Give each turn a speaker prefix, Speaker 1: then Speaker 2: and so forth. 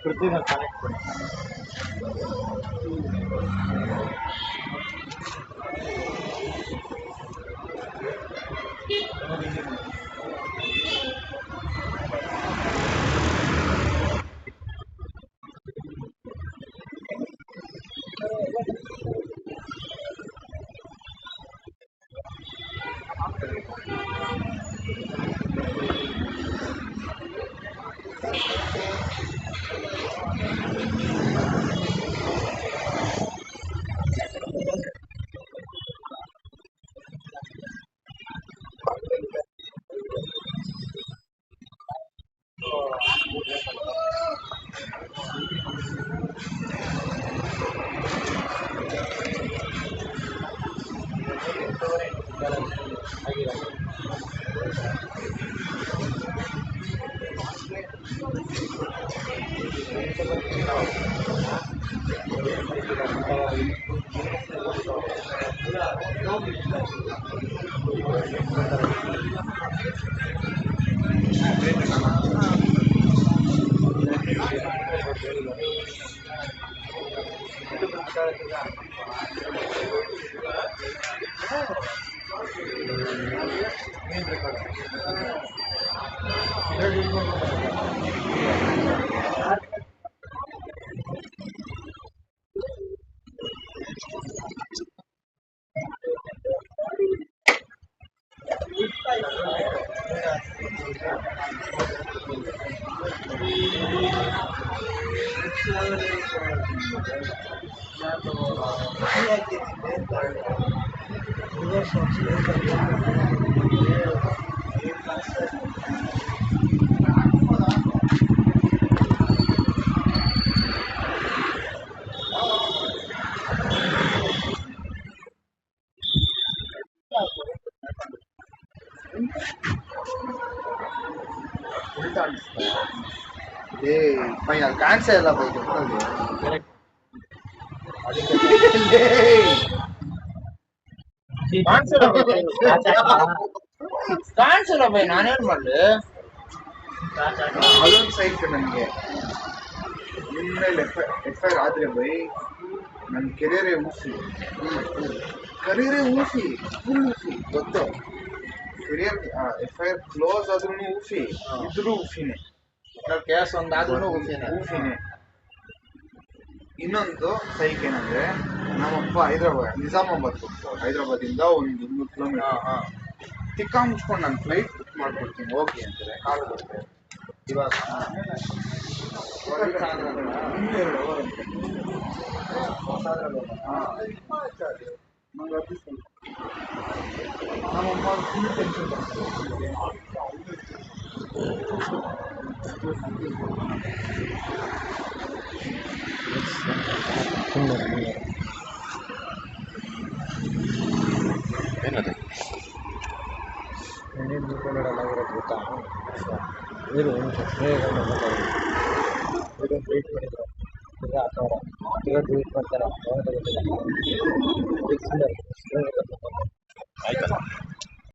Speaker 1: पृथ्वी में कनेक्ट करें
Speaker 2: ಕಾಣಿಸಲ್ಲ ಕಾಣಿಸಲ್ಲ ಬೈ ನಾನೇನ್ ಮಾಡ್ಲಿ ಅದೊಂದು ಸೈಟ್ ನನಗೆ ನಿಮ್ಮೇಲೆ ಎಫ್ ಐ ಆರ್ ಆದ್ರೆ ಬೈ ನನ್ನ ಕೆರಿಯರೇ ಊಸಿ ಫುಲ್ ಊಸಿ ಗೊತ್ತು career F I R close ಆದ್ರೂ ಊಸಿ ಇದ್ರೂ ಊಸಿನೇ ಕೇಸ್ ಒಂದಾದ್ರೂ ಊಸಿನೇ ಇನ್ನೊಂದು ಸೈಕ್ ಏನಂದ್ರೆ ನಮ್ಮಪ್ಪ ನಿಜಾಮಾಬಾದ್ ಹೈದರಾಬಾದಿಂದ ಒಂದು 200 ಕಿಲೋಮೀಟರ್ ತಿಕ್ಕ ಮುಚ್ಕೊಂಡು ನಾನು ಫ್ಲೈಟ್ ಬುಕ್ ಮಾಡ್ಕೊಡ್ತೀನಿ ಹೋಗಿ ಅಂತಾರೆ ಕಾಲ್ ಬರ್ತೇವೆ ಇವಾಗ ನಮ್ಮಮ್ಮ ಫುಲ್ ಟೆನ್ಷನ್
Speaker 1: ಏನದು ಗೊತ್ತಾ? ಇವರು ಬೇಗ ಟ್ವೀಟ್ ಮಾಡಿದ್ರು ಈಗ ಹಾಕೋರ ಈಗ ಟ್ವೀಟ್ ಮಾಡ್ತಾರೆ ಯಾವಾಗ ಗೊತ್ತಿಲ್ಲ.